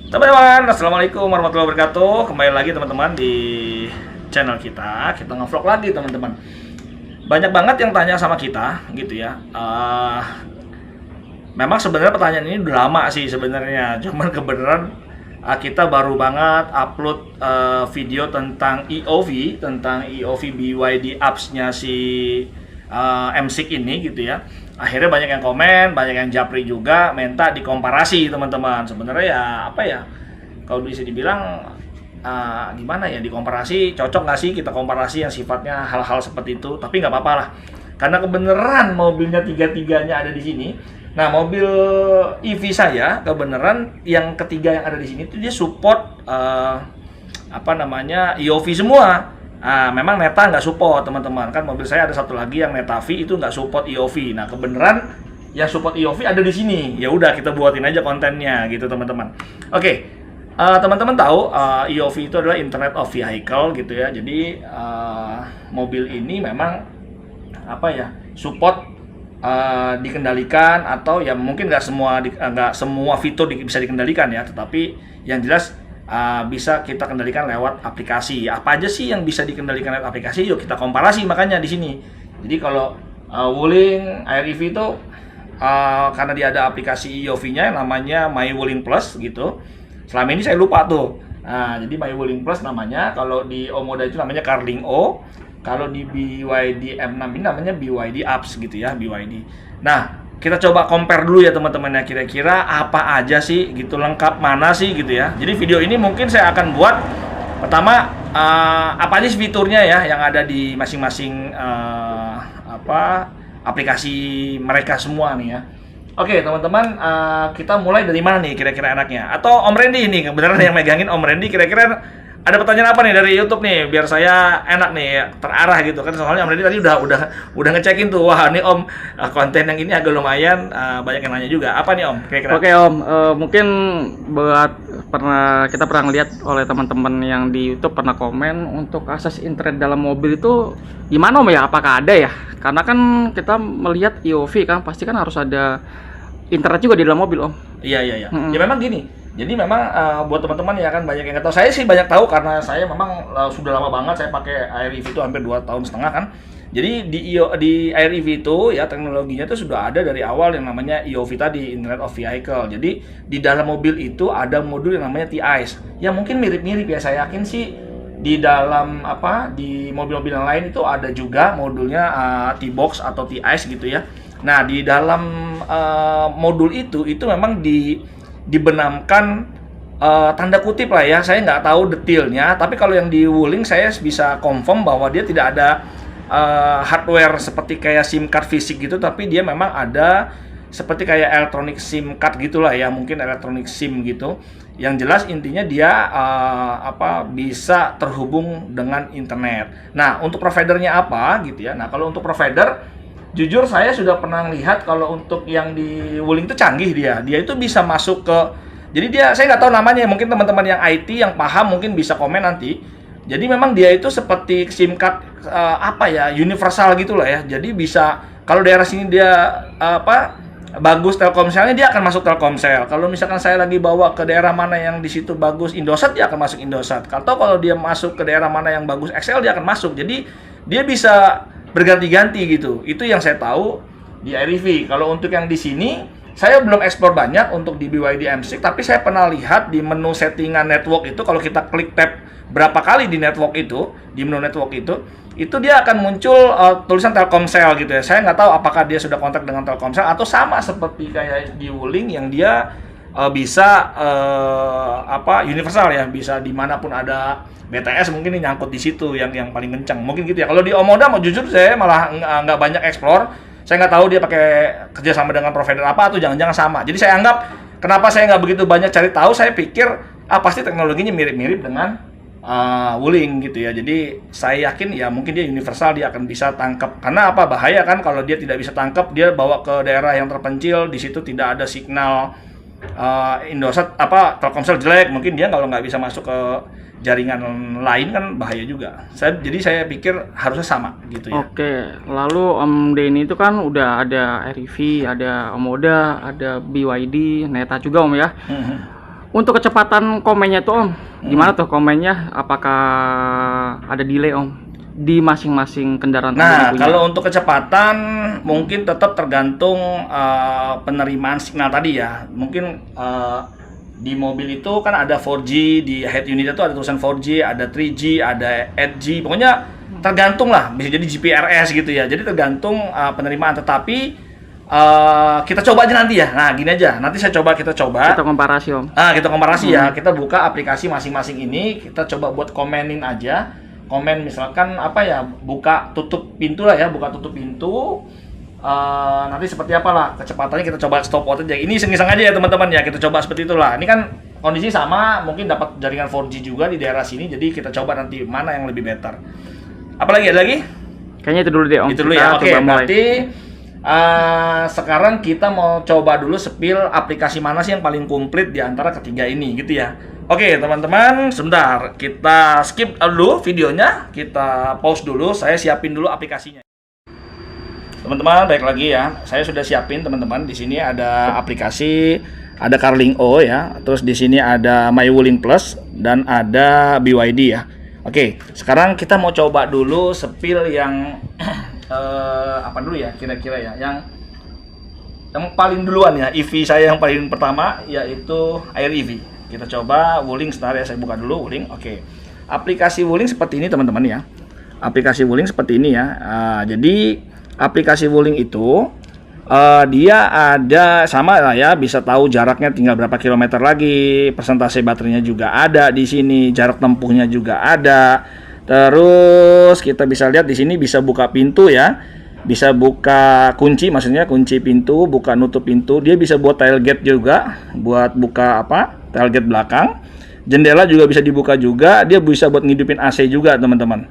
Teman-teman, assalamualaikum warahmatullahi wabarakatuh. Kembali lagi teman-teman di channel kita. Kita nge-vlog lagi teman-teman. Banyak banget yang tanya sama kita, gitu ya. Memang sebenarnya pertanyaan ini udah lama sih sebenarnya. Cuman kebenaran kita baru banget upload video tentang EOV BYD apps-nya si M6 ini, gitu ya. Akhirnya banyak yang komen, banyak yang japri juga, minta dikomparasi teman-teman. Sebenarnya ya apa ya, kalau bisa dibilang gimana ya, dikomparasi cocok nggak sih kita komparasi yang sifatnya hal-hal seperti itu. Tapi nggak apa-apa lah, karena kebenaran mobilnya tiga-tiganya ada di sini. Nah, mobil EV saya kebenaran yang ketiga yang ada di sini itu dia support EOV semua. Memang Neta nggak support teman-teman, kan mobil saya ada satu lagi yang Neta V itu nggak support EOV. Nah, kebenaran yang support EOV ada di sini. Ya udah, kita buatin aja kontennya gitu teman-teman. Oke, teman-teman tahu EOV itu adalah Internet of Vehicle gitu ya. Jadi mobil ini memang support dikendalikan, atau ya mungkin nggak semua fitur bisa dikendalikan ya, tetapi yang jelas bisa kita kendalikan lewat aplikasi. Apa aja sih yang bisa dikendalikan lewat aplikasi? Yuk kita komparasi makanya di sini. Jadi kalau Wuling Air EV itu karena dia ada aplikasi EOV-nya namanya My Wuling Plus gitu. Selama ini saya lupa tuh. Jadi My Wuling Plus namanya. Kalau di Omoda itu namanya Carling O. Kalau di BYD M6 ini namanya BYD Apps gitu ya, BYD. Nah, kita coba compare dulu ya teman-teman ya, kira-kira apa aja sih gitu, lengkap mana sih gitu ya. Jadi video ini mungkin saya akan buat pertama apa aja sih fiturnya ya yang ada di masing-masing aplikasi mereka semua nih ya. Oke teman-teman, kita mulai dari mana nih kira-kira enaknya? Atau Om Randy ini kebenaran yang megangin Om Randy, kira-kira ada pertanyaan apa nih dari YouTube nih biar saya enak nih terarah gitu kan. Soalnya Om Randy tadi udah ngecekin tuh, wah ini Om konten yang ini agak lumayan banyak yang nanya juga. Apa nih Om kira-kira? Oke Om, mungkin kita pernah ngeliat oleh teman-teman yang di YouTube pernah komen untuk akses internet dalam mobil itu gimana Om ya? Apakah ada ya? Karena kan kita melihat EOV kan pasti kan harus ada internet juga di dalam mobil Om. Iya. Ya memang gini. Jadi memang buat teman-teman ya kan banyak yang nggak tahu. Saya sih banyak tahu karena saya memang sudah lama banget saya pakai Air EV itu hampir 2,5 tahun kan. Jadi di Air EV itu ya teknologinya itu sudah ada dari awal yang namanya EOV tadi, Internet of Vehicle. Jadi di dalam mobil itu ada modul yang namanya T-ICE. Ya mungkin mirip-mirip ya, saya yakin sih di dalam di mobil-mobil yang lain itu ada juga modulnya T-Box atau T-ICE gitu ya. Nah, di dalam modul itu memang dibenamkan tanda kutip lah ya, saya nggak tahu detailnya, tapi kalau yang di Wuling saya bisa confirm bahwa dia tidak ada hardware seperti kayak SIM card fisik gitu, tapi dia memang ada seperti kayak elektronik SIM card gitulah ya, mungkin elektronik SIM gitu. Yang jelas intinya dia bisa terhubung dengan internet. Nah, untuk providernya apa gitu ya. Nah, kalau untuk provider, jujur saya sudah pernah lihat kalau untuk yang di Wuling itu canggih dia itu bisa masuk ke, jadi saya nggak tahu namanya, mungkin teman-teman yang IT yang paham mungkin bisa komen nanti. Jadi memang dia itu seperti SIM card universal gitulah ya. Jadi bisa kalau daerah sini dia bagus Telkomselnya, dia akan masuk Telkomsel. Kalau misalkan saya lagi bawa ke daerah mana yang di situ bagus Indosat, dia akan masuk Indosat. Atau kalau dia masuk ke daerah mana yang bagus XL, dia akan masuk. Jadi dia bisa berganti-ganti gitu. Itu yang saya tahu di Air EV. Kalau untuk yang di sini saya belum eksplor banyak untuk di BYD M6, tapi saya pernah lihat di menu settingan network itu, kalau kita klik tab berapa kali di network itu, di menu network itu dia akan muncul tulisan Telkomsel gitu ya. Saya nggak tahu apakah dia sudah kontak dengan Telkomsel atau sama seperti kayak di Wuling yang dia bisa universal ya, bisa dimanapun ada BTS mungkin ini nyangkut di situ yang paling kencang mungkin gitu ya. Kalau di Omoda mau jujur saya malah nggak banyak explore, saya nggak tahu dia pakai kerjasama dengan provider apa atau jangan-jangan sama. Jadi saya anggap, kenapa saya nggak begitu banyak cari tahu, saya pikir pasti teknologinya mirip-mirip dengan Wuling gitu ya. Jadi saya yakin ya mungkin dia universal, dia akan bisa tangkap. Karena bahaya kan kalau dia tidak bisa tangkap, dia bawa ke daerah yang terpencil, di situ tidak ada signal Indosat Telkomsel jelek, mungkin dia kalau nggak bisa masuk ke jaringan lain kan bahaya juga. Jadi saya pikir harusnya sama gitu ya. Oke, lalu Om Denny itu kan udah ada Air EV, ada Omoda, ada BYD, Neta juga Om ya. Untuk kecepatan komennya tuh Om, gimana tuh komennya? Apakah ada delay Om di masing-masing kendaraan Om yang Nah, punya? kalau untuk kecepatan mungkin tetap tergantung penerimaan signal tadi ya. Mungkin di mobil itu kan ada 4G, di head unitnya tuh ada tulisan 4G, ada 3G, ada 8G. Pokoknya tergantung lah, bisa jadi GPRS gitu ya. Jadi tergantung penerimaan, tetapi kita coba aja nanti ya. Nah, gini aja. Nanti kita coba. Kita komparasi Om. Kita komparasi ya. Kita buka aplikasi masing-masing ini, kita coba buat komenin aja. Komen misalkan apa ya, buka tutup pintu lah ya, buka tutup pintu. Nanti seperti apalah kecepatannya, kita coba stop out aja. Ini iseng-iseng aja ya teman-teman ya, kita coba seperti itulah. Ini kan kondisi sama, mungkin dapat jaringan 4G juga di daerah sini, jadi kita coba nanti mana yang lebih better. Apalagi ada lagi? Kayaknya itu dulu deh Om. Itu dulu Kita ya. Oke, coba mulai. berarti sekarang kita mau coba dulu sepil aplikasi mana sih yang paling komplit di antara ketiga ini gitu ya. Oke teman-teman, sebentar kita skip dulu videonya, kita pause dulu, saya siapin dulu aplikasinya. Teman-teman, baik lagi ya. Saya sudah siapin teman-teman. Di sini ada aplikasi, ada Carlingo ya. Terus di sini ada MyWuling Plus dan ada BYD ya. Oke, sekarang kita mau coba dulu sepil yang apa dulu ya kira-kira ya. Yang paling duluan ya, EV saya yang paling pertama yaitu Air EV. Kita coba Wuling, sebentar ya, saya buka dulu Wuling. Oke. Aplikasi Wuling seperti ini teman-teman ya. Aplikasi Wuling seperti ini ya. Jadi aplikasi Wuling itu dia ada sama lah ya, bisa tahu jaraknya tinggal berapa kilometer lagi, persentase baterainya juga ada di sini, jarak tempuhnya juga ada. Terus kita bisa lihat di sini bisa buka pintu ya, bisa buka kunci, maksudnya kunci pintu, buka nutup pintu. Dia bisa buat tailgate juga, buat buka tailgate belakang. Jendela juga bisa dibuka juga, dia bisa buat ngidupin AC juga teman-teman.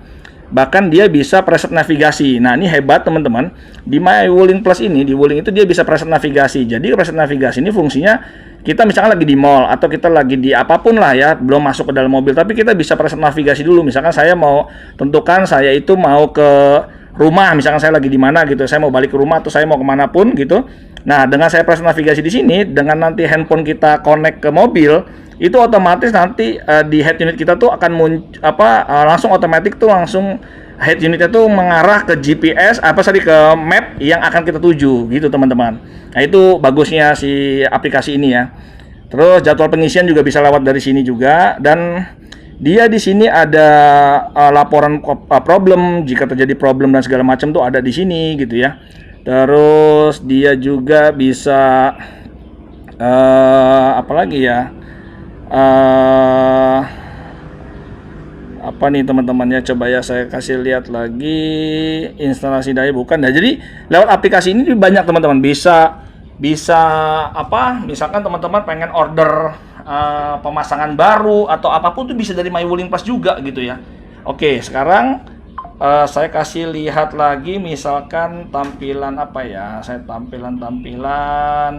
Bahkan dia bisa preset navigasi. Nah, ini hebat teman-teman. Di MyWuling Plus ini, di Wuling itu dia bisa preset navigasi. Jadi preset navigasi ini fungsinya kita misalkan lagi di mall atau kita lagi di apapun lah ya, belum masuk ke dalam mobil, tapi kita bisa preset navigasi dulu. Misalkan saya mau tentukan saya itu mau ke rumah, misalkan saya lagi di mana gitu, saya mau balik ke rumah atau saya mau kemanapun gitu. Nah, dengan saya preset navigasi di sini, dengan nanti handphone kita connect ke mobil, itu otomatis nanti di head unit kita tuh akan langsung otomatis tuh langsung head unitnya tuh mengarah ke GPS ke map yang akan kita tuju gitu teman-teman. Nah, itu bagusnya si aplikasi ini ya. Terus jadwal pengisian juga bisa lewat dari sini juga, dan dia di sini ada laporan problem, jika terjadi problem dan segala macam tuh ada di sini gitu ya. Terus dia juga bisa apa lagi ya? Apa nih teman-teman ya, coba ya saya kasih lihat lagi instalasi daya bukan. Nah, jadi lewat aplikasi ini banyak teman-teman bisa misalkan teman-teman pengen order pemasangan baru atau apapun tuh bisa dari MyWuling Plus juga gitu ya. Oke, sekarang saya kasih lihat lagi misalkan tampilan tampilan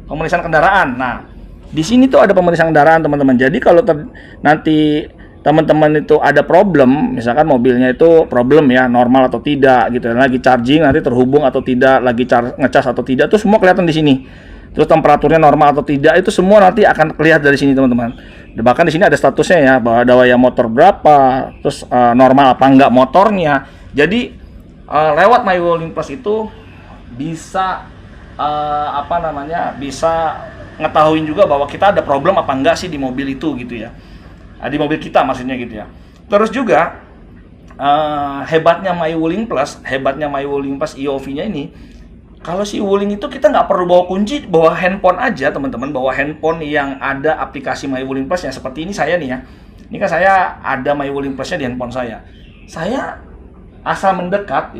pemeriksaan kendaraan. Nah, di sini tuh ada pemeriksaan kendaraan teman-teman. Jadi kalau nanti teman-teman itu ada problem, misalkan mobilnya itu problem ya, normal atau tidak gitu, lagi charging nanti terhubung atau tidak, lagi ngecas atau tidak, tuh semua kelihatan di sini. Terus temperaturnya normal atau tidak, itu semua nanti akan kelihatan dari sini teman-teman. Bahkan di sini ada statusnya ya, bahwa daya motor berapa, terus normal apa enggak motornya. Jadi lewat MyWuling Plus itu bisa bisa ngetahuin juga bahwa kita ada problem apa enggak sih di mobil itu gitu ya, di mobil kita maksudnya gitu ya. Terus juga hebatnya MyWuling Plus EOV-nya ini, kalau si Wuling itu kita nggak perlu bawa kunci, bawa handphone aja teman-teman, bawa handphone yang ada aplikasi MyWuling Plus yang seperti ini saya nih ya. Ini kan saya ada MyWuling Plus-nya di handphone saya. Saya asal mendekat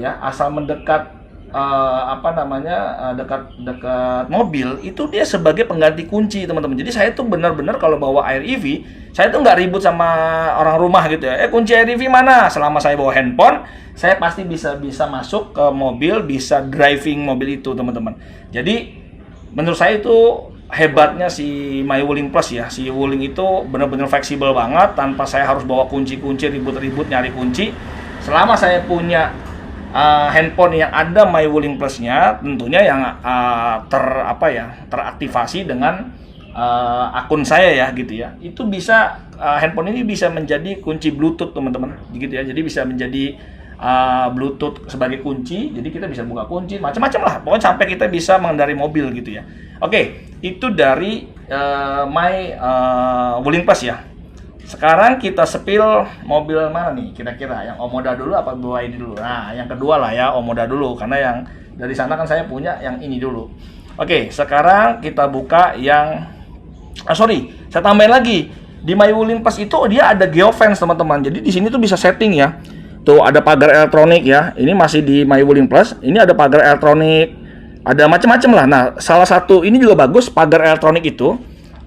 dekat mobil itu dia sebagai pengganti kunci teman-teman. Jadi saya tuh benar-benar kalau bawa Air EV, saya tuh nggak ribut sama orang rumah gitu ya. Kunci Air EV mana? Selama saya bawa handphone, saya pasti bisa masuk ke mobil, bisa driving mobil itu teman-teman. Jadi menurut saya itu hebatnya si MyWuling Plus ya. Si Wuling itu benar-benar fleksibel banget, tanpa saya harus bawa kunci-kunci ribut-ribut nyari kunci. Selama saya punya handphone yang ada MyWuling Plus-nya, tentunya yang teraktivasi dengan akun saya ya gitu ya, itu bisa handphone ini bisa menjadi kunci Bluetooth teman-teman gitu ya. Jadi bisa menjadi Bluetooth sebagai kunci, jadi kita bisa buka kunci macam-macam lah, pokoknya sampai kita bisa mengendarai mobil gitu ya. Oke, itu dari Wuling Plus ya. Sekarang kita sepil mobil mana nih kira-kira, yang Omoda dulu apa BYD dulu? Nah, yang kedua lah ya, Omoda dulu, karena yang dari sana kan saya punya yang ini dulu. Oke, sekarang kita buka yang saya tambahin lagi. Di Wuling Plus itu dia ada geofence teman-teman. Jadi di sini tuh bisa setting ya. Tuh ada pagar elektronik ya. Ini masih di Wuling Plus. Ini ada pagar elektronik. Ada macam-macam lah. Nah, salah satu ini juga bagus pagar elektronik itu.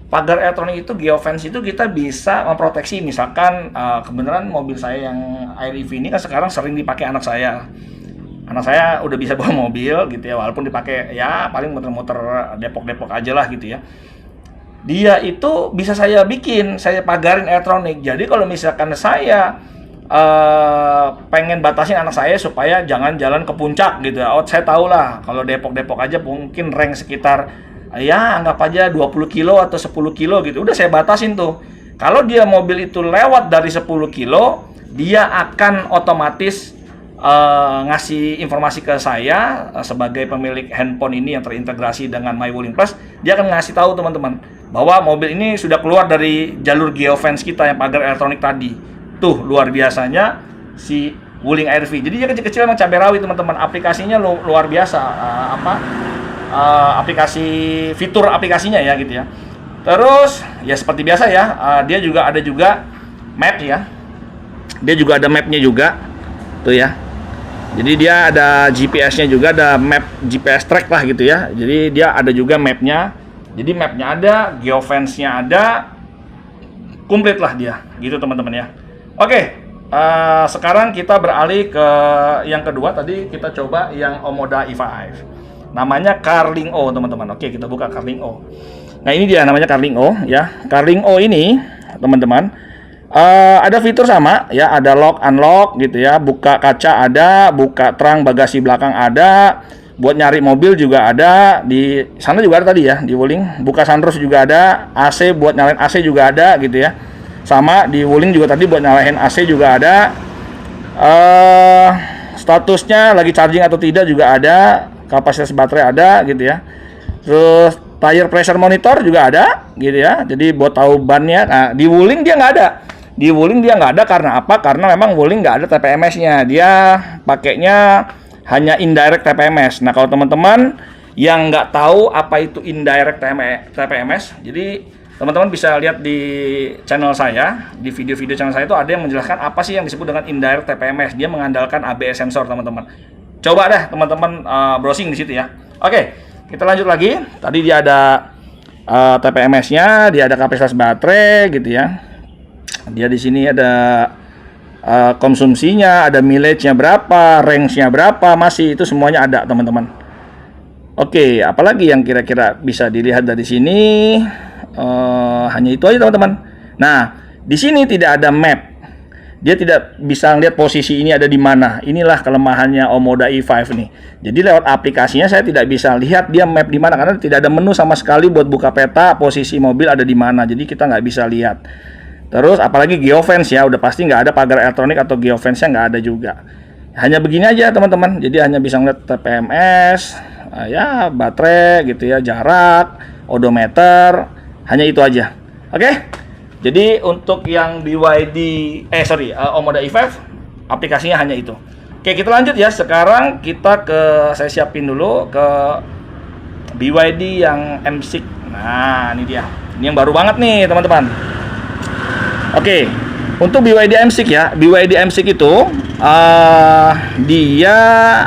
Pagar elektronik itu geofence itu kita bisa memproteksi. Misalkan kebenaran mobil saya yang Air EV ini kan sekarang sering dipakai anak saya. Anak saya udah bisa bawa mobil gitu ya, walaupun dipakai ya paling muter-muter Depok-Depok aja lah gitu ya. Dia itu bisa saya pagarin elektronik. Jadi kalau misalkan saya pengen batasin anak saya supaya jangan jalan ke puncak gitu ya. Saya tahu lah kalau Depok-Depok aja mungkin rank sekitar ya anggap aja 20 kilo atau 10 kilo gitu. Udah saya batasin tuh. Kalau dia mobil itu lewat dari 10 kilo, dia akan otomatis ngasih informasi ke saya sebagai pemilik handphone ini yang terintegrasi dengan Wuling Plus. Dia akan ngasih tahu teman-teman bahwa mobil ini sudah keluar dari jalur geofence kita yang pagar elektronik tadi. Tuh luar biasanya si Wuling Air-V. Jadi dia kecil-kecil emang cabai rawit teman-teman. Aplikasinya luar biasa. Aplikasi fitur aplikasinya ya gitu ya. Terus ya seperti biasa ya, dia juga ada map ya. Dia juga ada mapnya juga. Tuh ya. Jadi dia ada GPS-nya juga, ada map GPS track lah gitu ya. Jadi dia ada juga mapnya. Jadi mapnya ada, geofence-nya ada, komplit lah dia, gitu teman-teman ya. Oke, sekarang kita beralih ke yang kedua. Tadi kita coba yang Omoda e5, namanya Carling O teman-teman. Oke, kita buka Carling O. Nah ini dia namanya Carling O ya. Carling O ini teman-teman ada fitur sama ya, ada lock unlock gitu ya, buka kaca ada, buka terang bagasi belakang ada. Buat nyari mobil juga ada, di sana juga ada tadi ya, di Wuling. Buka sunroof juga ada, AC buat nyalain AC juga ada gitu ya. Sama di Wuling juga tadi buat nyalain AC juga ada. Statusnya lagi charging atau tidak juga ada, kapasitas baterai ada gitu ya. Terus tire pressure monitor juga ada gitu ya. Jadi buat tahu bannya. Nah, di Wuling dia nggak ada. Di Wuling dia nggak ada karena apa? Karena memang Wuling nggak ada TPMS-nya. Dia pakainya hanya indirect TPMS. Nah, kalau teman-teman yang nggak tahu apa itu indirect TPMS, jadi teman-teman bisa lihat di channel saya, di video-video channel saya itu ada yang menjelaskan apa sih yang disebut dengan indirect TPMS. Dia mengandalkan ABS sensor, teman-teman. Coba deh teman-teman browsing di situ ya. Oke, kita lanjut lagi. Tadi dia ada TPMS-nya, dia ada kapasitas baterai gitu ya. Dia di sini ada konsumsinya, ada mileage-nya berapa, range-nya berapa, masih itu semuanya ada teman-teman. Oke, apalagi yang kira-kira bisa dilihat dari sini? Hanya itu aja teman-teman. Nah, di sini tidak ada map. Dia tidak bisa lihat posisi ini ada di mana. Inilah kelemahannya Omoda e5 nih. Jadi lewat aplikasinya saya tidak bisa lihat dia map di mana karena tidak ada menu sama sekali buat buka peta posisi mobil ada di mana. Jadi kita nggak bisa lihat. Terus apalagi geofence ya, udah pasti nggak ada pagar elektronik atau geofence-nya nggak ada juga. Hanya begini aja teman-teman. Jadi hanya bisa ngeliat TPMS, ya baterai gitu ya, jarak, odometer, hanya itu aja. Oke. Jadi untuk yang Omoda e5 aplikasinya hanya itu. Oke, kita lanjut ya. Sekarang kita saya siapin dulu ke BYD yang M6. Nah, ini dia. Ini yang baru banget nih, teman-teman. Oke, untuk BYD M6 ya, BYD M6 itu dia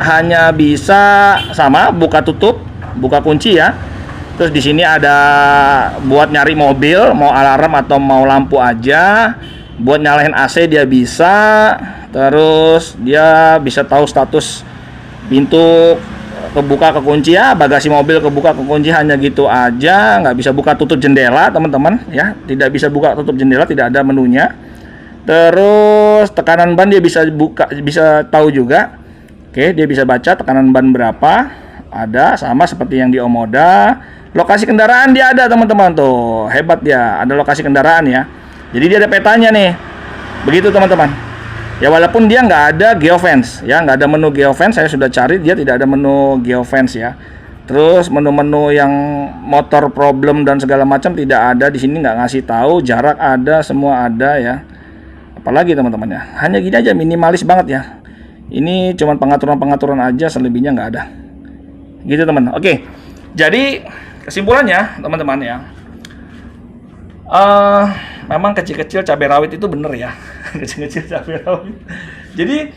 hanya bisa sama buka tutup, buka kunci ya. Terus di sini ada buat nyari mobil, mau alarm atau mau lampu aja. Buat nyalain AC dia bisa. Terus dia bisa tahu status pintu kebuka kekunci ya, bagasi mobil kebuka kekunci, hanya gitu aja. Nggak bisa buka tutup jendela teman-teman ya, tidak bisa buka tutup jendela, tidak ada menunya. Terus tekanan ban dia bisa tahu juga. Oke, dia bisa baca tekanan ban berapa. ada sama seperti yang di Omoda. Lokasi kendaraan dia ada teman-teman tuh, hebat dia, ada lokasi kendaraan ya. Jadi dia ada petanya nih, begitu teman-teman. Ya walaupun dia nggak ada geofence ya, nggak ada menu geofence, saya sudah cari dia tidak ada menu geofence ya. Terus menu-menu yang motor problem dan segala macam tidak ada di sini, nggak ngasih tahu. Jarak ada, semua ada ya. Apalagi teman-teman ya, hanya gini aja, minimalis banget ya. Ini cuman pengaturan-pengaturan aja, selebihnya nggak ada. Gitu teman. Oke, jadi kesimpulannya teman-teman ya, memang kecil-kecil cabai rawit itu bener ya. Kecil-kecil cabai rawit. Jadi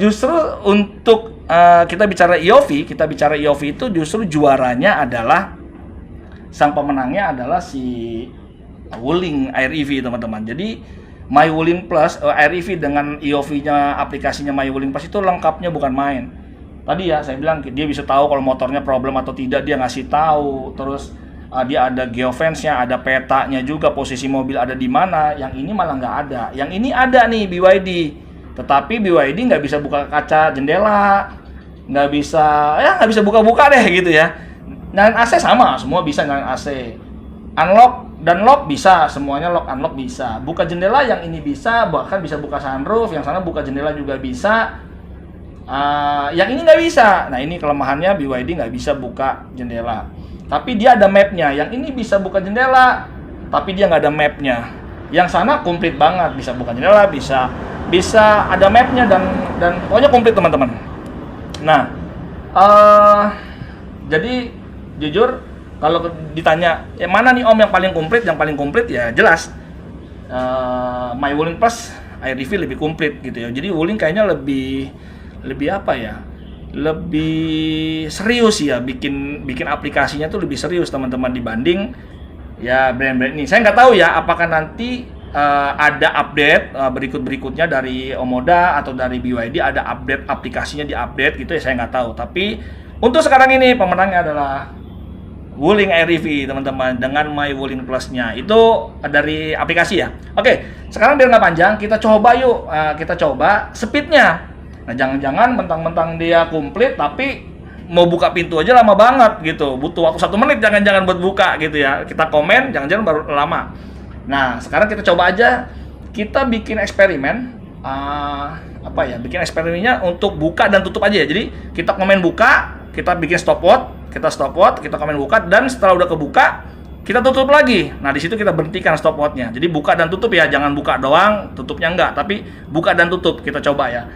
justru untuk kita bicara EOV itu justru juaranya adalah, sang pemenangnya adalah si Wuling Air EV teman-teman. Jadi My Wuling Plus Air EV dengan EOV-nya, aplikasinya My Wuling Plus itu lengkapnya bukan main. Tadi ya saya bilang dia bisa tahu kalau motornya problem atau tidak, dia ngasih tahu. Terus dia ada geofence-nya, ada petanya juga, posisi mobil ada di mana. Yang ini malah nggak ada. Yang ini ada nih BYD, tetapi BYD nggak bisa buka kaca jendela, nggak bisa buka-buka deh gitu ya. Nyalain AC sama, semua bisa nyalain AC. Unlock dan lock bisa, semuanya lock unlock bisa. Buka jendela yang ini bisa, bahkan bisa buka sunroof, yang sana buka jendela juga bisa. Yang ini nggak bisa. Nah ini kelemahannya, BYD nggak bisa buka jendela. Tapi dia ada mapnya. Yang ini bisa buka jendela, tapi dia nggak ada mapnya. Yang sana komplit banget, bisa buka jendela, bisa ada mapnya dan pokoknya komplit teman-teman. Nah, jadi jujur kalau ditanya yang mana nih Om yang paling komplit, ya jelas My Wuling Plus Air EV lebih komplit gitu ya. Jadi Wuling kayaknya lebih apa ya, lebih serius ya, bikin aplikasinya tuh lebih serius teman-teman dibanding ya brand-brand ini. Saya nggak tahu ya apakah nanti ada update berikutnya dari Omoda atau dari BYD, ada update aplikasinya, di-update gitu ya, saya nggak tahu. Tapi untuk sekarang ini pemenangnya adalah Wuling Air EV teman-teman dengan My Wuling Plus-nya. Itu dari aplikasi ya. Oke, sekarang biar nggak panjang, kita coba yuk. Kita coba speednya. Nah, jangan-jangan mentang-mentang dia komplit tapi mau buka pintu aja lama banget gitu. Butuh waktu 1 menit jangan-jangan buat buka gitu ya. Kita komen, jangan-jangan baru lama. Nah, sekarang kita coba aja. Kita bikin eksperimen. Bikin eksperimennya untuk buka dan tutup aja ya. Jadi, kita komen buka, kita bikin stopwatch, kita komen buka, dan setelah udah kebuka, kita tutup lagi. Nah, di situ kita berhentikan stopwatch-nya. Jadi, buka dan tutup ya, jangan buka doang, tutupnya enggak, tapi buka dan tutup. Kita coba ya.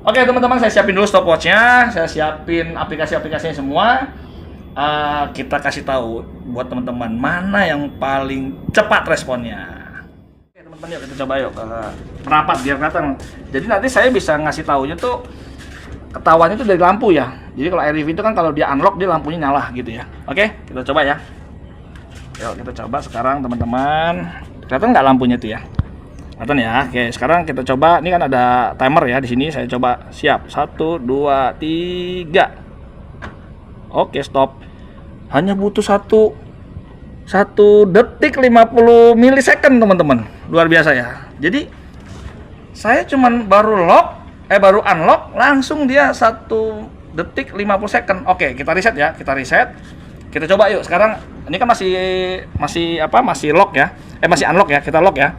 Oke teman-teman, saya siapin dulu stopwatch-nya, saya siapin aplikasi-aplikasinya semua. Kita kasih tahu buat teman-teman mana yang paling cepat responnya. Oke teman-teman, yuk kita coba yuk merapat biar kelihatan. Jadi nanti saya bisa ngasih taunya tuh, ketahuannya tuh dari lampu ya. Jadi kalau Air EV itu kan kalau dia unlock dia lampunya nyala gitu ya. Oke, kita coba ya. Yuk kita coba sekarang teman-teman. Kelihatan nggak lampunya tuh ya? Kelihatan ya. Oke, sekarang kita coba. Ini kan ada timer ya di sini. Saya coba. Siap. 1 2 3. Oke, stop. Hanya butuh 1 detik 50 milisecond, teman-teman. Luar biasa ya. Jadi saya cuman baru unlock langsung dia 1 detik 50 second. Oke, kita reset ya. Kita coba yuk. Sekarang ini kan masih lock ya. Masih unlock ya. Kita lock ya.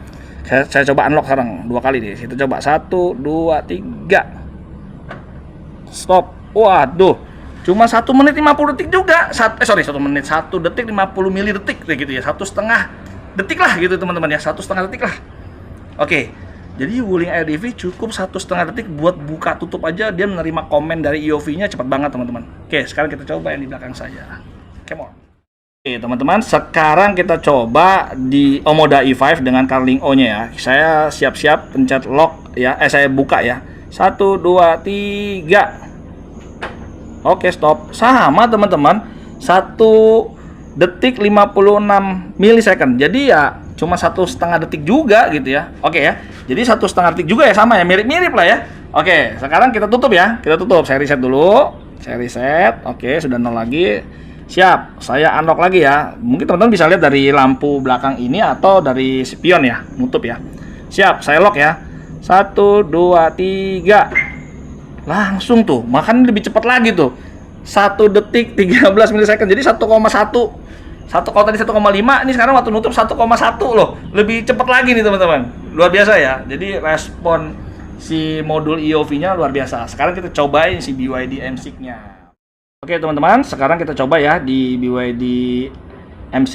Saya coba unlock sekarang 2 kali nih. Kita coba 1 2 3. Stop. Waduh. Cuma 1 menit 50 detik juga. 1 menit 1 detik 50 milidetik gitu ya. 1,5 detik lah gitu teman-teman ya. 1,5 detik lah. Oke. Jadi Wuling Air EV cukup 1,5 detik buat buka tutup aja, dia menerima komen dari EOV-nya cepat banget teman-teman. Oke, sekarang kita coba yang di belakang saya. Come on. Oke teman-teman, sekarang kita coba di Omoda E5 dengan Carling O-nya ya. Saya siap-siap pencet lock ya. Saya buka ya. 1 2 3. Oke, stop. Sama teman-teman. 1 detik 56 milisecond. Jadi ya cuma 1,5 detik juga gitu ya. Oke ya. Jadi 1,5 detik juga ya, sama ya, mirip-mirip lah ya. Oke, sekarang kita tutup ya. Kita tutup. Saya reset dulu. Saya reset. Oke, sudah 0 lagi. Siap, saya unlock lagi ya. Mungkin teman-teman bisa lihat dari lampu belakang ini atau dari spion ya, nutup ya. Siap, saya lock ya. 1 2 3. Langsung tuh, makanya lebih cepat lagi tuh. 1 detik 13 milisecond. Jadi 1,1. Kalau tadi 1,5, ini sekarang waktu nutup 1,1 loh. Lebih cepat lagi nih teman-teman. Luar biasa ya. Jadi respon si modul EOV-nya luar biasa. Sekarang kita cobain si BYD M6-nya. Oke teman-teman, sekarang kita coba ya di BYD M6,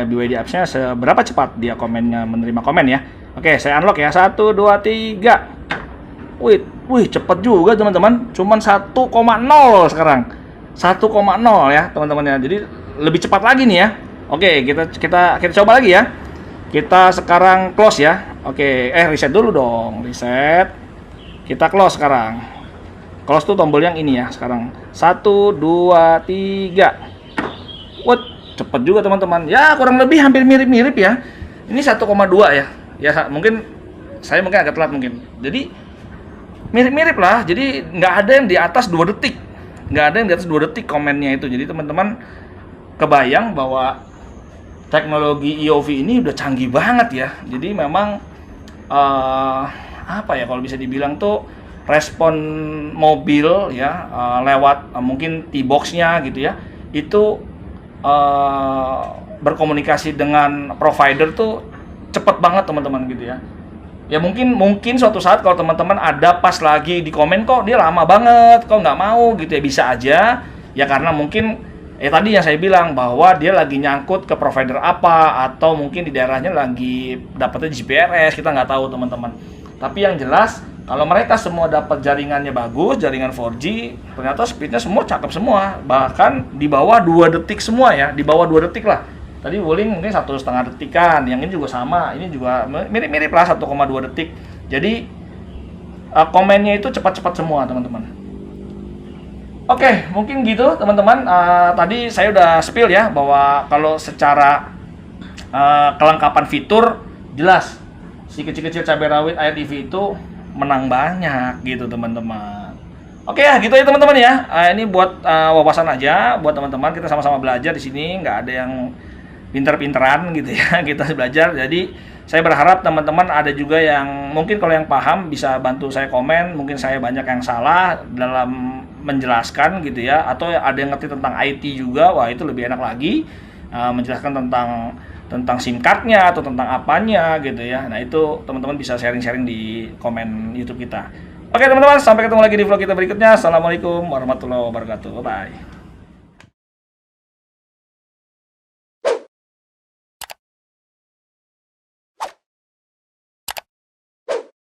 BYD apps-nya seberapa cepat dia menerima komen ya. Oke, saya unlock ya. 1, 2, 3. Wih, cepet juga teman-teman. Cuman 1,0 sekarang. 1,0 ya teman-teman ya. Jadi lebih cepat lagi nih ya. Oke, kita coba lagi ya. Kita sekarang close ya. Oke, reset dulu dong. Reset. Kita close sekarang. Close tuh tombol yang ini ya sekarang. 1, 2, 3. Cepet juga teman-teman. Ya kurang lebih hampir mirip-mirip ya. Ini 1,2 ya. Ya mungkin saya agak telat mungkin. Jadi mirip-mirip lah. Jadi nggak ada yang di atas 2 detik. Nggak ada yang di atas 2 detik komennya itu. Jadi teman-teman kebayang bahwa teknologi EOV ini udah canggih banget ya. Jadi memang apa ya kalau bisa dibilang tuh respon mobil ya lewat mungkin T-box-nya gitu ya. Itu berkomunikasi dengan provider tuh cepet banget teman-teman gitu ya. Ya mungkin suatu saat kalau teman-teman ada pas lagi di komen kok dia lama banget, kok nggak mau gitu ya, bisa aja ya karena mungkin tadi yang saya bilang bahwa dia lagi nyangkut ke provider apa atau mungkin di daerahnya lagi dapetnya GPRS, kita nggak tahu teman-teman. Tapi yang jelas kalau mereka semua dapat jaringannya bagus, jaringan 4G, ternyata speednya semua cakep semua, bahkan di bawah 2 detik semua ya, di bawah 2 detik lah. Tadi Wuling mungkin 1,5 detikan, yang ini juga sama, ini juga mirip-mirip lah 1,2 detik. Jadi komennya itu cepat-cepat semua teman-teman. Oke, mungkin gitu teman-teman. Tadi saya udah spill ya bahwa kalau secara kelengkapan fitur jelas si kecil-kecil cabai rawit Air EV itu menang banyak gitu teman-teman. Oke ya gitu ya teman-teman ya. Ini buat wawasan aja buat teman-teman, kita sama-sama belajar di sini, nggak ada yang pinter-pinteran gitu ya. Kita belajar. Jadi saya berharap teman-teman ada juga yang mungkin kalau yang paham bisa bantu saya komen, mungkin saya banyak yang salah dalam menjelaskan gitu ya, atau ada yang ngerti tentang IT juga, wah itu lebih enak lagi menjelaskan tentang SIM card-nya atau tentang apanya gitu ya. Nah itu teman-teman bisa sharing-sharing di komen YouTube kita. Oke teman-teman, sampai ketemu lagi di vlog kita berikutnya. Assalamualaikum warahmatullahi wabarakatuh. Bye.